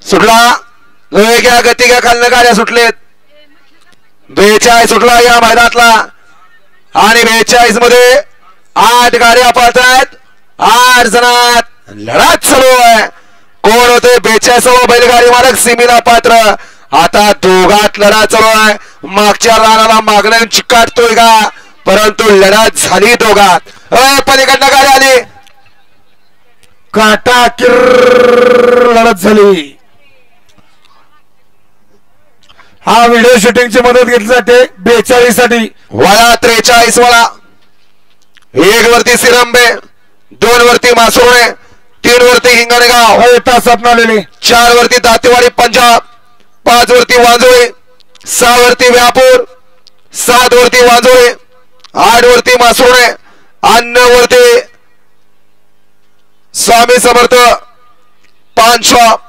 सुटला वेगळ्या गतीच्या खालनं गाड्या सुटलेत 42 सुटला या मैदानातला आणि 42 मध्ये 8 गाड्या पळतायत 8 जणात लढत चालू आहे कोण होते 42 बैलगाडी मालक सीमेला पात्र आता दोघात लढत चालू आहे मागच्या रानाला मागण्या चिकाटतोय का परंतु लढत झाली दोघात पलीकडनं गाडी आली काटा किर लढत झाली हा व्हिडिओ शूटिंगची मदत घेतली जाते 42 साठी वळा 43 वळा 1 वरती सिरंबे 2 वरती मासोळे 3 वरती हिंगणगाव तासात आलेले 4 वरती दातेवाडी पंजाब 5 वरती वांजोळे 6 वरती व्यापूर 7 वरती वांजोळे 8 वरती मासोळे 9 वरती स्वामी समर्थ पान शॉप